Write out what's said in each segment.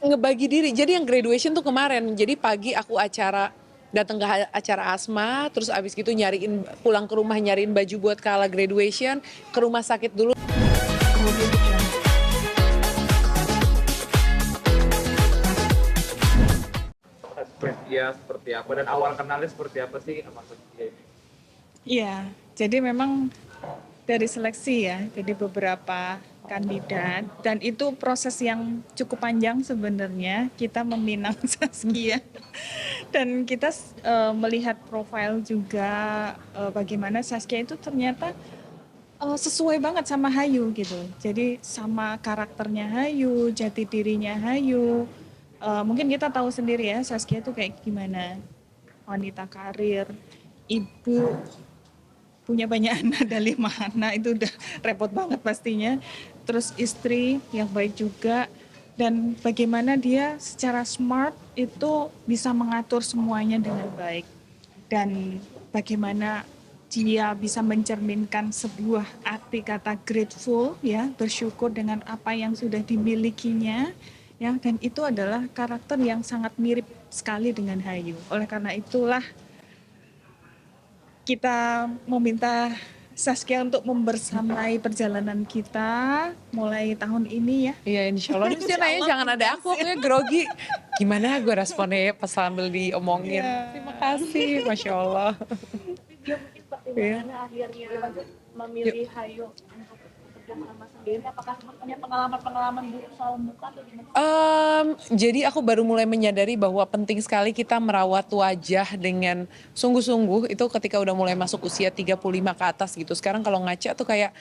ngebagi diri. Jadi yang graduation tuh kemarin. Jadi pagi aku datang ke acara Asma, terus abis gitu pulang ke rumah nyariin baju buat kala graduation, ke rumah sakit dulu. Ya seperti apa dan awal kenalnya seperti apa sih sama Coach J? Iya, jadi memang dari seleksi ya, jadi beberapa kandidat dan itu proses yang cukup panjang sebenarnya kita meminang Saskia dan kita melihat profil juga bagaimana Saskia itu ternyata sesuai banget sama Hayu gitu. Jadi sama karakternya Hayu, jati dirinya Hayu. Mungkin kita tahu sendiri ya Saskia itu kayak gimana, wanita karir, ibu, punya banyak anak, ada 5 anak, itu udah repot banget pastinya. Terus istri yang baik juga, dan bagaimana dia secara smart itu bisa mengatur semuanya dengan baik. Dan bagaimana dia bisa mencerminkan sebuah arti kata grateful, ya, bersyukur dengan apa yang sudah dimilikinya, ya, dan itu adalah karakter yang sangat mirip sekali dengan Hayu. Oleh karena itulah kita meminta Saskia untuk membersamai perjalanan kita mulai tahun ini ya. Iya insya Allah. Terus dia nanya jangan ada aku ya grogi. Gimana gue responnya pas sambil diomongin. Terima kasih, Masya Allah. Dia mungkin pertimbangannya akhirnya memilih Hayu untuk bekerja sama sendiri. Apakah punya pengalaman buruk soal muka atau gimana? Jadi aku baru mulai menyadari bahwa penting sekali kita merawat wajah dengan sungguh-sungguh itu ketika udah mulai masuk usia 35 ke atas gitu. Sekarang kalau ngaca tuh kayak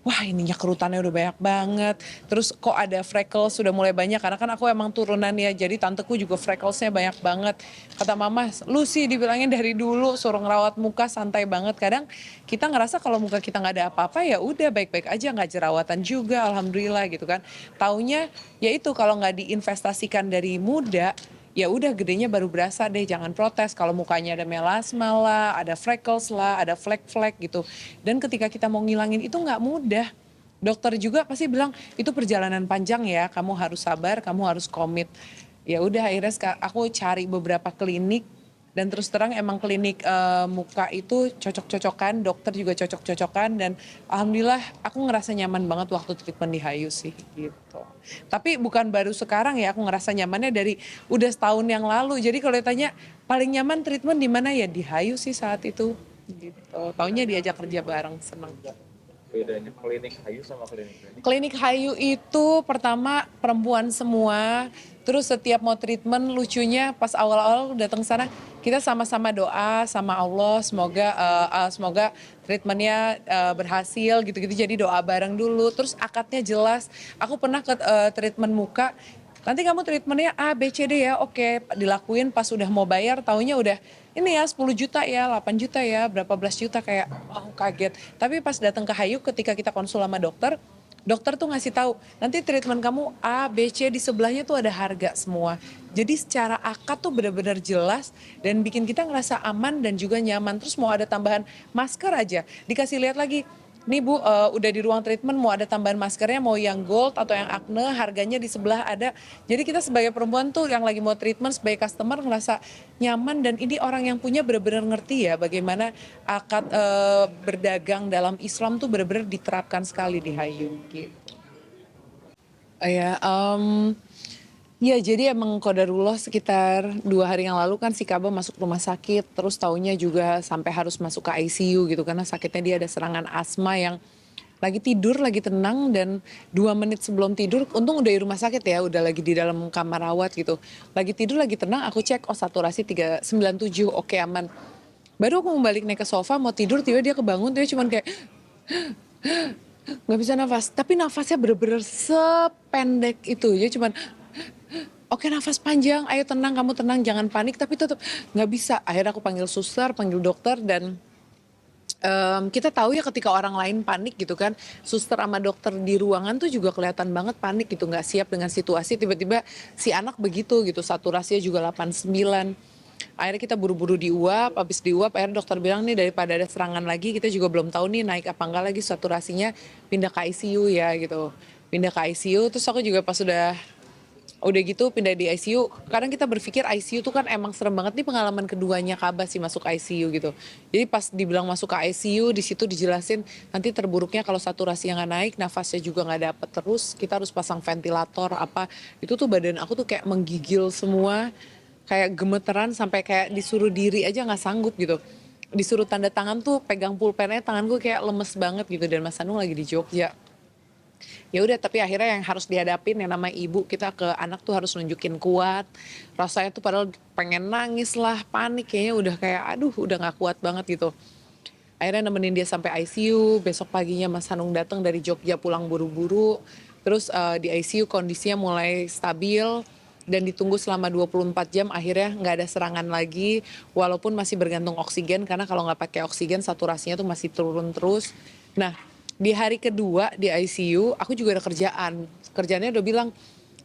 wah ininya kerutannya udah banyak banget. Terus kok ada freckles sudah mulai banyak karena kan aku emang turunan ya. Jadi tanteku juga freckles-nya banyak banget. Kata mama, lu sih dibilangin dari dulu suruh ngerawat muka santai banget. Kadang kita ngerasa kalau muka kita nggak ada apa-apa ya udah baik-baik aja nggak jerawatan juga alhamdulillah gitu kan. Taunya ya itu kalau nggak diinvestasikan dari muda ya udah gedenya baru berasa deh, jangan protes kalau mukanya ada melasma lah, ada freckles lah, ada flek-flek gitu. Dan ketika kita mau ngilangin itu nggak mudah. Dokter juga pasti bilang itu perjalanan panjang ya, kamu harus sabar, kamu harus komit. Ya udah akhirnya aku cari beberapa klinik dan terus terang emang klinik muka itu cocok-cocokan, dokter juga cocok-cocokan dan alhamdulillah aku ngerasa nyaman banget waktu treatment di Hayu sih gitu. Tapi bukan baru sekarang ya aku ngerasa nyamannya dari udah setahun yang lalu. Jadi kalau ditanya paling nyaman treatment di mana ya di Hayu sih saat itu gitu. Taunya diajak kerja bareng seneng. Bedanya klinik Hayu sama klinik Klinik Hayu itu pertama perempuan semua, terus setiap mau treatment lucunya pas awal-awal datang sana kita sama-sama doa sama Allah semoga treatmentnya berhasil gitu-gitu jadi doa bareng dulu terus akadnya jelas. Aku pernah ke treatment muka nanti kamu treatmentnya A, B, C, D ya, oke dilakuin pas udah mau bayar taunya udah ini ya 10 juta ya, 8 juta ya, berapa belas juta kayak oh kaget. Tapi pas datang ke Hayu ketika kita konsul sama dokter, dokter tuh ngasih tahu nanti treatment kamu A, B, C di sebelahnya tuh ada harga semua. Jadi secara akad tuh benar-benar jelas dan bikin kita ngerasa aman dan juga nyaman. Terus mau ada tambahan masker aja, dikasih lihat lagi. Nih Bu, udah di ruang treatment mau ada tambahan maskernya, mau yang gold atau yang acne, harganya di sebelah ada. Jadi kita sebagai perempuan tuh yang lagi mau treatment sebagai customer ngerasa nyaman dan ini orang yang punya benar-benar ngerti ya bagaimana akad berdagang dalam Islam tuh benar-benar diterapkan sekali di Hayu gitu. Ya jadi emang qadarullah sekitar 2 hari yang lalu kan si Kaba masuk rumah sakit terus taunya juga sampai harus masuk ke ICU gitu karena sakitnya dia ada serangan asma yang lagi tidur lagi tenang dan 2 menit sebelum tidur untung udah di rumah sakit ya udah lagi di dalam kamar rawat gitu lagi tidur lagi tenang aku cek oh saturasi 397 oke aman baru aku mau balik naik ke sofa mau tidur tiba dia kebangun dia cuman kayak nggak bisa nafas tapi nafasnya bener-bener sependek itu dia cuman oke nafas panjang, ayo tenang, kamu tenang, jangan panik. Tapi tetap nggak bisa. Akhirnya aku panggil suster, panggil dokter dan kita tahu ya ketika orang lain panik gitu kan, suster sama dokter di ruangan tuh juga kelihatan banget panik gitu, nggak siap dengan situasi. Tiba-tiba si anak begitu gitu, saturasinya juga 89. Akhirnya kita buru-buru diuap, habis diuap akhirnya dokter bilang nih daripada ada serangan lagi kita juga belum tahu nih naik apa enggak lagi saturasinya pindah ke ICU ya gitu. Pindah ke ICU terus aku juga pas sudah Udah gitu pindah di ICU, kadang kita berpikir ICU tuh kan emang serem banget nih pengalaman keduanya Kaba sih masuk ICU gitu. Jadi pas dibilang masuk ke ICU di situ dijelasin nanti terburuknya kalau saturasinya nggak naik, nafasnya juga nggak dapet terus, kita harus pasang ventilator apa. Itu tuh badan aku tuh kayak menggigil semua, kayak gemeteran sampai kayak disuruh diri aja nggak sanggup gitu. Disuruh tanda tangan tuh pegang pulpennya tangan gue kayak lemes banget gitu dan Mas Anung lagi di Jogja. Ya udah tapi akhirnya yang harus dihadapin yang namanya ibu kita ke anak tuh harus nunjukin kuat, rasanya tuh padahal pengen nangis lah, panik kayaknya udah kayak aduh udah nggak kuat banget gitu. Akhirnya nemenin dia sampai ICU, besok paginya Mas Hanung datang dari Jogja pulang buru-buru, terus di ICU kondisinya mulai stabil dan ditunggu selama 24 jam akhirnya nggak ada serangan lagi walaupun masih bergantung oksigen karena kalau nggak pakai oksigen saturasinya tuh masih turun terus. Nah di hari kedua di ICU aku juga ada kerjaannya udah bilang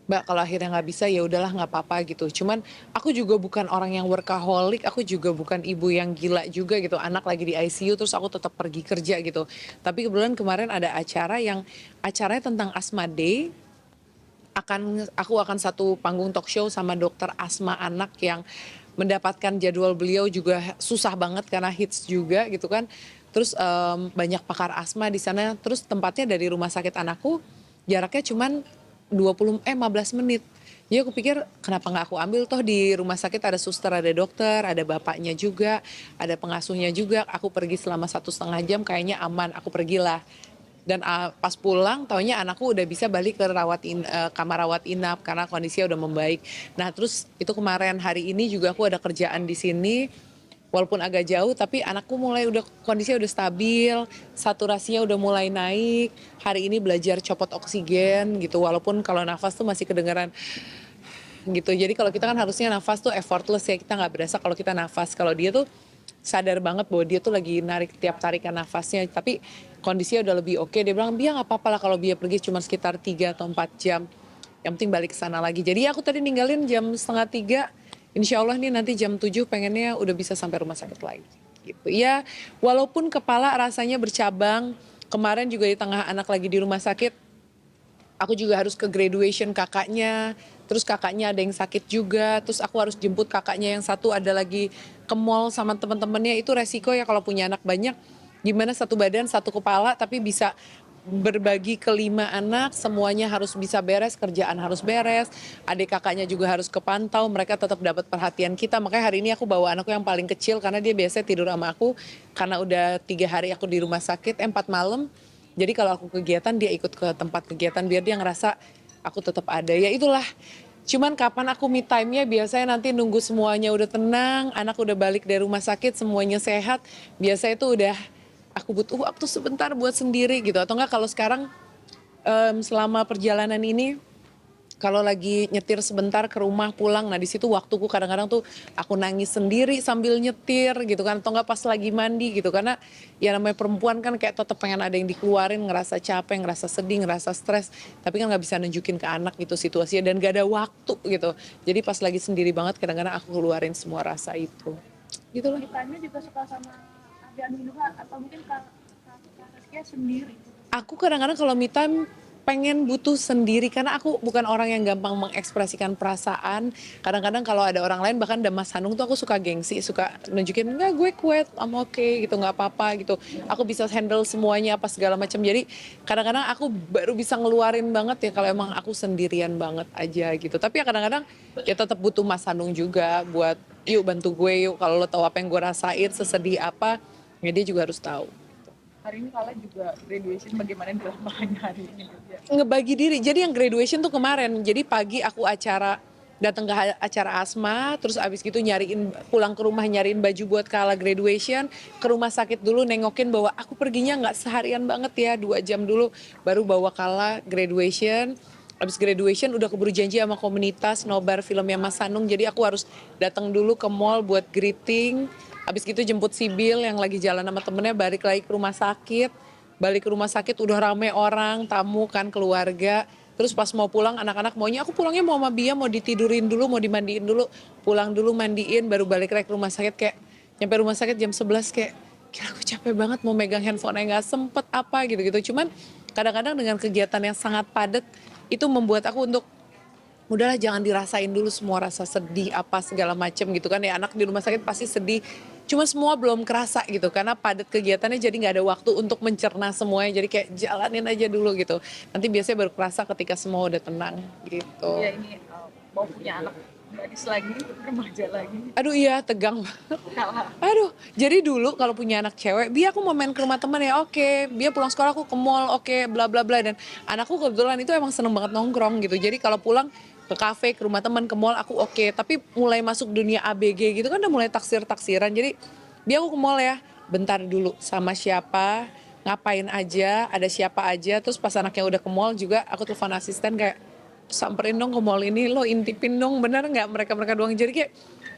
Mbak kalau akhirnya nggak bisa ya udahlah nggak apa-apa gitu. Cuman aku juga bukan orang yang workaholic, aku juga bukan ibu yang gila juga gitu. Anak lagi di ICU terus aku tetap pergi kerja gitu. Tapi kebetulan kemarin ada acaranya tentang Asma Day. Aku akan satu panggung talk show sama dokter asma anak yang mendapatkan jadwal beliau juga susah banget karena hits juga gitu kan. Terus banyak pakar asma di sana. Terus tempatnya dari rumah sakit anakku jaraknya cuman 15 menit. Jadi aku pikir kenapa nggak aku ambil toh di rumah sakit ada suster, ada dokter, ada bapaknya juga, ada pengasuhnya juga. Aku pergi selama 1,5 jam kayaknya aman, aku pergilah. Dan pas pulang taunya anakku udah bisa balik ke kamar rawat inap karena kondisinya udah membaik. Nah terus itu kemarin hari ini juga aku ada kerjaan di sini. Walaupun agak jauh tapi anakku kondisinya udah stabil, saturasinya udah mulai naik. Hari ini belajar copot oksigen gitu walaupun kalau nafas tuh masih kedengaran gitu. Jadi kalau kita kan harusnya nafas tuh effortless ya, kita nggak berasa kalau kita nafas. Kalau dia tuh sadar banget bahwa dia tuh lagi narik tiap tarikan nafasnya, tapi kondisinya udah lebih oke. Dia bilang, Bia nggak apa-apa lah kalau Bia pergi cuma sekitar 3 atau 4 jam. Yang penting balik ke sana lagi. Jadi aku tadi ninggalin jam 2:30, insya Allah nih nanti jam 7 pengennya udah bisa sampai rumah sakit lagi. Gitu ya, walaupun kepala rasanya bercabang, kemarin juga di tengah anak lagi di rumah sakit, aku juga harus ke graduation kakaknya, terus kakaknya ada yang sakit juga, terus aku harus jemput kakaknya yang satu ada lagi ke mall sama teman-temannya. Itu resiko ya kalau punya anak banyak, gimana satu badan satu kepala tapi bisa berbagi ke 5 anak, semuanya harus bisa beres, kerjaan harus beres, adik kakaknya juga harus kepantau, mereka tetap dapat perhatian kita. Makanya hari ini aku bawa anakku yang paling kecil karena dia biasanya tidur sama aku, karena udah 3 hari aku di rumah sakit, 4 malam. Jadi kalau aku kegiatan dia ikut ke tempat kegiatan biar dia ngerasa aku tetap ada. Ya itulah. Cuman kapan aku me time-nya biasanya nanti nunggu semuanya udah tenang, anak udah balik dari rumah sakit, semuanya sehat. Biasanya itu udah aku butuh waktu sebentar buat sendiri gitu. Atau enggak kalau sekarang selama perjalanan ini kalau lagi nyetir sebentar ke rumah pulang, nah di situ waktuku kadang-kadang tuh aku nangis sendiri sambil nyetir gitu kan, atau enggak pas lagi mandi gitu, karena ya namanya perempuan kan kayak tetap pengen ada yang dikeluarin, ngerasa capek, ngerasa sedih, ngerasa stres, tapi kan nggak bisa nunjukin ke anak gitu situasinya dan gak ada waktu gitu. Jadi pas lagi sendiri banget kadang-kadang aku keluarin semua rasa itu. Gitu loh. Ditanya juga suka sama adik Anu juga atau mungkin Kak Saskia sendiri? Aku kadang-kadang kalau me time pengen butuh sendiri karena aku bukan orang yang gampang mengekspresikan perasaan. Kadang-kadang kalau ada orang lain bahkan ada Mas Hanung tuh aku suka gengsi, suka nunjukin enggak gue kuat, I'm okay gitu, nggak apa-apa gitu. Aku bisa handle semuanya apa segala macam. Jadi kadang-kadang aku baru bisa ngeluarin banget ya kalau emang aku sendirian banget aja gitu. Tapi ya kadang-kadang ya tetap butuh Mas Hanung juga buat yuk bantu gue yuk, kalau lo tahu apa yang gue rasain, sesedih apa, ya dia juga harus tahu. Hari ini Kala juga graduation, bagaimana drama-nya hari ini? Ngebagi diri. Jadi yang graduation tuh kemarin. Jadi pagi aku datang ke acara Asma, terus abis gitu pulang ke rumah nyariin baju buat Kala graduation, ke rumah sakit dulu nengokin bahwa aku perginya nggak seharian banget ya, 2 jam dulu baru bawa Kala graduation. Abis graduation udah keburu janji sama komunitas nobar filmnya Mas Sanung, jadi aku harus datang dulu ke mall buat greeting. Abis gitu jemput Sibil yang lagi jalan sama temennya, balik lagi ke rumah sakit. Balik ke rumah sakit udah rame orang, tamu kan, keluarga. Terus pas mau pulang anak-anak maunya, aku pulangnya mau sama Bia, mau ditidurin dulu, mau dimandiin dulu. Pulang dulu mandiin, baru balik lagi ke rumah sakit. Kayak nyampe rumah sakit jam 11 kayak, kira aku capek banget mau megang handphone, gak sempet apa gitu-gitu. Cuman kadang-kadang dengan kegiatan yang sangat padat, itu membuat aku untuk udahlah jangan dirasain dulu semua rasa sedih apa segala macem gitu kan ya, anak di rumah sakit pasti sedih, cuma semua belum kerasa gitu karena padat kegiatannya jadi nggak ada waktu untuk mencerna semuanya, jadi kayak jalanin aja dulu gitu, nanti biasanya baru kerasa ketika semua udah tenang gitu. Ya ini mau punya anak gadis lagi, remaja lagi. Aduh iya tegang banget. Aduh, jadi dulu kalau punya anak cewek, Bi aku mau main ke rumah temen ya, oke. Dia pulang sekolah aku ke mall, oke, bla bla bla. Dan anakku kebetulan itu emang seneng banget nongkrong gitu. Jadi kalau pulang ke kafe, ke rumah teman, ke mall aku oke. Tapi mulai masuk dunia ABG gitu kan udah mulai taksir-taksiran. Jadi Bi aku ke mall ya, bentar dulu sama siapa, ngapain aja, ada siapa aja. Terus pas anaknya udah ke mall juga aku telepon asisten kayak, samperin dong ke mall ini, lo intipin dong, bener nggak mereka-mereka doang. Jadi kayak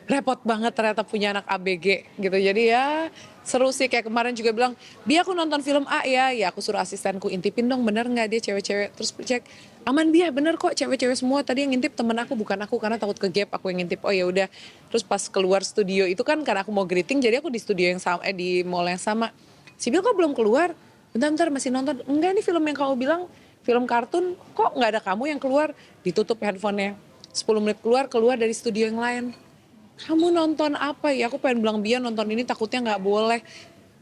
repot banget ternyata punya anak ABG gitu. Jadi ya seru sih, kayak kemarin juga bilang, Bi aku nonton film A ya aku suruh asistenku intipin dong, bener nggak dia cewek-cewek. Terus cek, aman Bi ya bener kok cewek-cewek semua, tadi yang ngintip temen aku bukan aku karena takut ke gap aku yang ngintip. Oh ya udah. Terus pas keluar studio itu kan karena aku mau greeting, jadi aku di studio yang sama, di mall yang sama. Sibil kok belum keluar? Bentar masih nonton. Enggak, ini film yang kamu bilang film kartun, kok nggak ada kamu yang keluar. Ditutup handphonenya, 10 menit keluar dari studio yang lain. Kamu nonton apa ya? Aku pengen bilang Bia nonton ini, takutnya nggak boleh.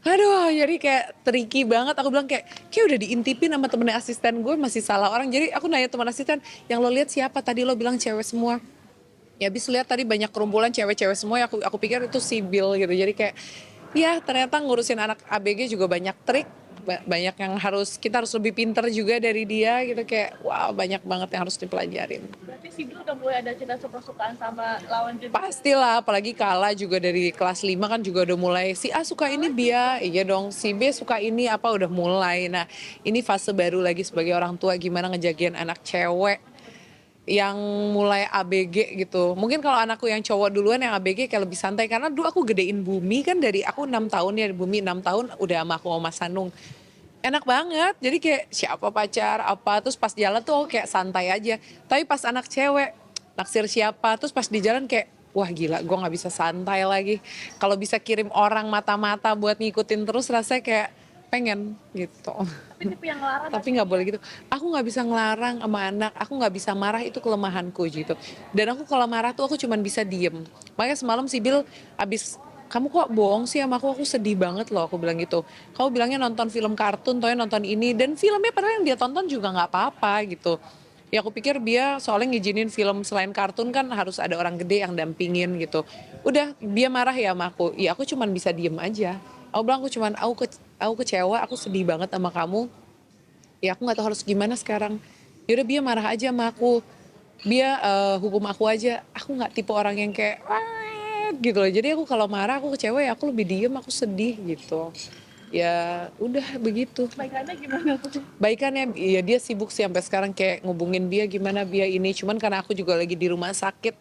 Aduh, jadi kayak tricky banget. Aku bilang kayak udah diintipin sama temennya asisten gue, masih salah orang. Jadi aku nanya teman asisten, yang lo lihat siapa? Tadi lo bilang cewek semua. Ya habis lihat tadi banyak kerumpulan cewek-cewek semua, ya aku pikir itu Sibil gitu. Jadi kayak ya ternyata ngurusin anak ABG juga banyak trik, banyak yang kita harus lebih pinter juga dari dia gitu, kayak wow banyak banget yang harus dipelajarin. Berarti Sibil udah mulai ada cinta suka-sukaan sama lawan jenis. Pastilah, apalagi Kala juga dari kelas 5 kan juga udah mulai, si A suka ini Bia, iya dong, si B suka ini apa, udah mulai. Nah ini fase baru lagi sebagai orang tua, gimana ngejagain anak cewek yang mulai ABG gitu. Mungkin kalau anakku yang cowok duluan yang ABG kayak lebih santai, karena dulu aku gedein Bumi kan dari aku 6 tahun ya, Bumi 6 tahun udah sama aku sama Mas Hanung. Enak banget, jadi kayak siapa pacar apa, terus pas jalan tuh aku kayak santai aja. Tapi pas anak cewek, naksir siapa, terus pas di jalan kayak wah gila, gue nggak bisa santai lagi. Kalau bisa kirim orang mata-mata buat ngikutin terus, rasanya kayak pengen gitu. Tapi tipe yang ngelarang. Tapi nggak boleh gitu. Aku nggak bisa ngelarang sama anak, aku nggak bisa marah, itu kelemahanku gitu. Dan aku kalau marah tuh aku cuman bisa diem. Makanya semalam Sibil abis, kamu kok bohong sih sama aku sedih banget loh, aku bilang gitu. Kamu bilangnya nonton film kartun, taunya nonton ini, dan filmnya padahal yang dia tonton juga nggak apa-apa gitu. Ya aku pikir dia soalnya ngizinin film selain kartun kan harus ada orang gede yang dampingin gitu. Udah, dia marah ya sama aku, ya aku cuman bisa diem aja. Aku bilang aku kecewa, aku sedih banget sama kamu. Ya aku nggak tahu harus gimana sekarang. Yaudah Bia marah aja sama aku. Bia hukum aku aja. Aku nggak tipe orang yang kayak gitu loh. Jadi aku kalau marah, aku kecewa ya aku lebih diem, aku sedih gitu. Ya udah begitu. Baikannya gimana tuh? Baikannya ya dia sibuk sih sampai sekarang kayak ngubungin Bia gimana Bia ini. Cuman karena aku juga lagi di rumah sakit.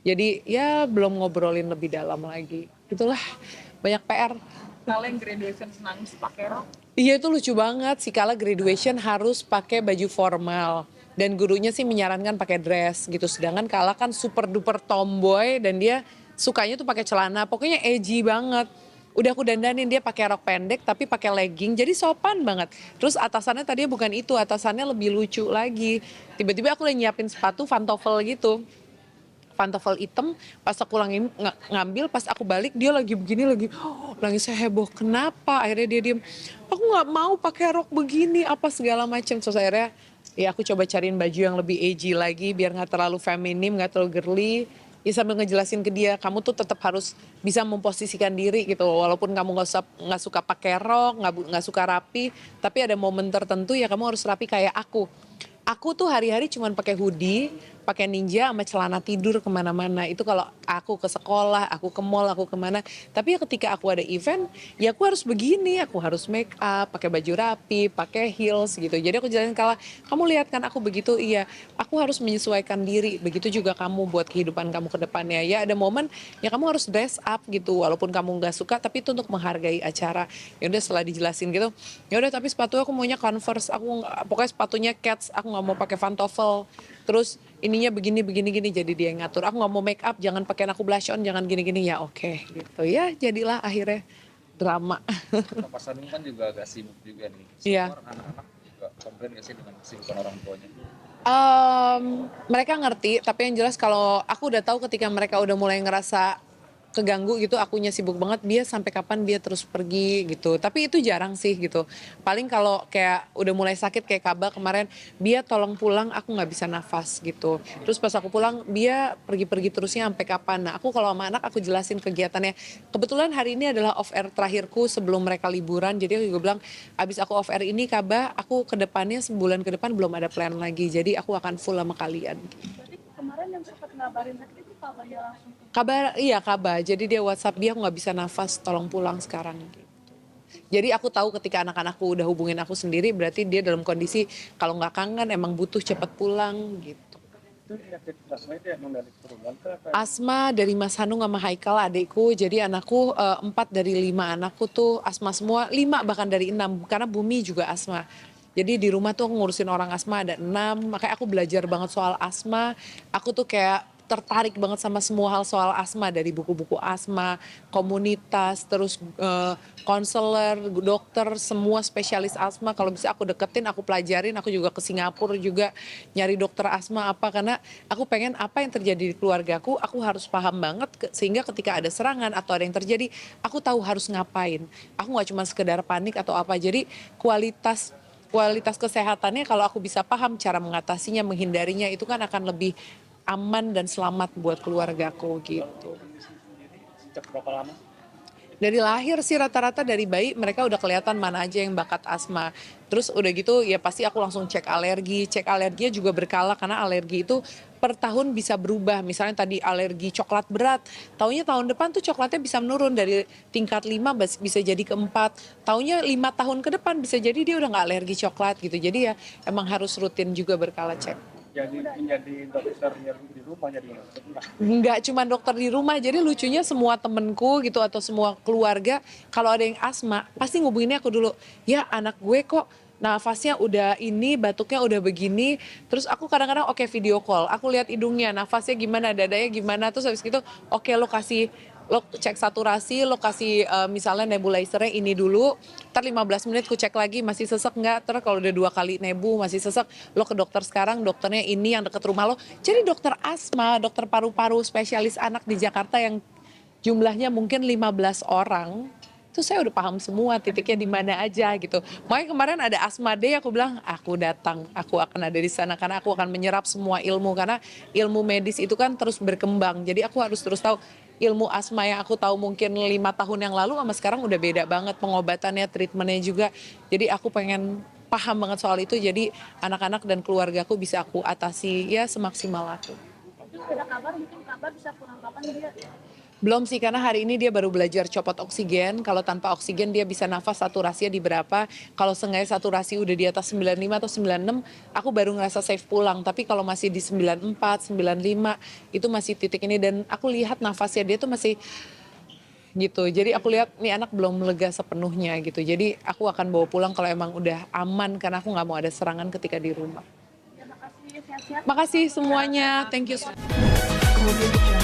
Jadi ya belum ngobrolin lebih dalam lagi. Itulah banyak PR. Kalau yang graduation nangis pakai rok. Iya itu lucu banget, si Kala graduation harus pakai baju formal. Dan gurunya sih menyarankan pakai dress gitu. Sedangkan Kala kan super duper tomboy dan dia sukanya tuh pakai celana. Pokoknya edgy banget. Udah aku dandanin dia pakai rok pendek tapi pakai legging, jadi sopan banget. Terus atasannya tadinya bukan itu, atasannya lebih lucu lagi. Tiba-tiba aku udah nyiapin sepatu pantofel gitu. Pantofel hitam, pas aku ngambil, pas aku balik dia lagi begini lagi, nangis heboh. Kenapa? Akhirnya dia diem. Aku nggak mau pakai rok begini, apa segala macam. Terus akhirnya ya aku coba cariin baju yang lebih edgy lagi, biar nggak terlalu feminim, nggak terlalu girly. Ya sambil ngejelasin ke dia, kamu tuh tetap harus bisa memposisikan diri gitu. Walaupun kamu nggak suka pakai rok, nggak suka rapi, tapi ada momen tertentu ya kamu harus rapi kayak aku. Aku tuh hari-hari cuman pakai hoodie, pakai ninja sama celana tidur kemana-mana. Itu kalau aku ke sekolah, aku ke mall, aku kemana. Tapi ya ketika aku ada event, ya aku harus begini. Aku harus make up, pakai baju rapi, pakai heels gitu. Jadi aku jalanin Kala, kamu lihat kan aku begitu, iya. Aku harus menyesuaikan diri. Begitu juga kamu buat kehidupan kamu ke depannya. Ya ada momen, ya kamu harus dress up gitu. Walaupun kamu nggak suka, tapi itu untuk menghargai acara. Ya udah setelah dijelasin gitu, ya udah tapi sepatu aku maunya Converse. Pokoknya sepatunya Keds. Aku nggak mau pakai pantofel. Terus ininya begini gini, jadi dia yang ngatur. Aku nggak mau make up, jangan pakai aku blush on, jangan gini ya oke gitu ya. Jadilah akhirnya drama. Pak Sanung kan juga agak sibuk juga nih. Iya. Semua anak-anak juga komplain nggak sih dengan kesibukan orang tuanya? Mereka ngerti, tapi yang jelas kalau aku udah tahu ketika mereka udah mulai ngerasa keganggu gitu, akunya sibuk banget, dia sampai kapan dia terus pergi gitu. Tapi itu jarang sih gitu. Paling kalau kayak udah mulai sakit kayak Kaba kemarin, dia tolong pulang, aku nggak bisa nafas gitu. Terus pas aku pulang, dia pergi-pergi terusnya sampai kapan. Nah aku kalau sama anak aku jelasin kegiatannya. Kebetulan hari ini adalah off air terakhirku sebelum mereka liburan. Jadi aku juga bilang, abis aku off air ini Kaba, aku ke depannya sebulan ke depan belum ada plan lagi. Jadi aku akan full sama kalian. Berarti kemarin yang sempat ngabarin sakit itu kabarnya langsung ke Kabar, iya Kaba. Jadi dia WhatsApp dia, aku nggak bisa nafas, tolong pulang sekarang. Jadi aku tahu ketika anak-anakku udah hubungin aku sendiri, berarti dia dalam kondisi kalau nggak kangen emang butuh cepat pulang gitu. Itu penyakit asma itu emang dari keturunan ke apa? Asma dari Mas Hanung sama Haikal adikku, jadi anakku 4 dari 5 anakku tuh asma semua, 5 bahkan dari 6 karena Bumi juga asma. Jadi di rumah tuh aku ngurusin orang asma ada 6, makanya aku belajar banget soal asma. Aku tuh kayak tertarik banget sama semua hal soal asma, dari buku-buku asma, komunitas, terus konselor, dokter, semua spesialis asma. Kalau bisa aku deketin, aku pelajarin. Aku juga ke Singapura juga nyari dokter asma apa, karena aku pengen apa yang terjadi di keluargaku, aku harus paham banget sehingga ketika ada serangan atau ada yang terjadi, aku tahu harus ngapain. Aku nggak cuma sekedar panik atau apa. Jadi kualitas kesehatannya kalau aku bisa paham cara mengatasinya, menghindarinya, itu kan akan lebih aman dan selamat buat keluargaku gitu. Sejak berapa lama? Dari lahir sih rata-rata dari bayi mereka udah kelihatan mana aja yang bakat asma. Terus udah gitu ya pasti aku langsung cek alergi. Cek alerginya juga berkala karena alergi itu per tahun bisa berubah. Misalnya tadi alergi coklat berat, taunya tahun depan tuh coklatnya bisa menurun dari tingkat 5 bisa jadi ke 4. Taunya 5 tahun ke depan bisa jadi dia udah nggak alergi coklat gitu. Jadi ya emang harus rutin juga berkala cek. Jadi menjadi dokternya di rumah jadi Nggak cuma dokter di rumah, jadi lucunya semua temenku gitu atau semua keluarga kalau ada yang asma pasti ngubunginnya aku dulu. Ya anak gue kok nafasnya udah ini, batuknya udah begini. Terus aku kadang-kadang oke video call, aku lihat hidungnya, nafasnya gimana, dadanya gimana. Terus habis gitu oke lo cek saturasi, lo kasih misalnya nebulizernya ini dulu, ntar 15 menit ku cek lagi masih sesek nggak, terus kalau udah 2 kali nebu masih sesek, lo ke dokter sekarang, dokternya ini yang deket rumah lo. Jadi dokter asma, dokter paru-paru, spesialis anak di Jakarta yang jumlahnya mungkin 15 orang, itu saya udah paham semua titiknya di mana aja gitu. Makanya kemarin ada Asma Day, aku bilang aku datang, aku akan ada di sana karena aku akan menyerap semua ilmu, karena ilmu medis itu kan terus berkembang. Jadi aku harus terus tahu ilmu asma yang aku tahu mungkin 5 tahun yang lalu sama sekarang udah beda banget, pengobatannya, treatmentnya juga. Jadi aku pengen paham banget soal itu, jadi anak-anak dan keluargaku bisa aku atasi ya semaksimal aku. Terus ada kabar mungkin kabar bisa pulang kapan dia? Belum sih, karena hari ini dia baru belajar copot oksigen. Kalau tanpa oksigen dia bisa nafas saturasinya di berapa. Kalau sengaja saturasi udah di atas 95 atau 96, aku baru ngerasa safe pulang. Tapi kalau masih di 94, 95, itu masih titik ini. Dan aku lihat nafasnya dia tuh masih gitu. Jadi aku lihat nih anak belum lega sepenuhnya gitu. Jadi aku akan bawa pulang kalau emang udah aman, karena aku nggak mau ada serangan ketika di rumah. Ya makasih, sehat-sehat. Makasih semuanya, thank you.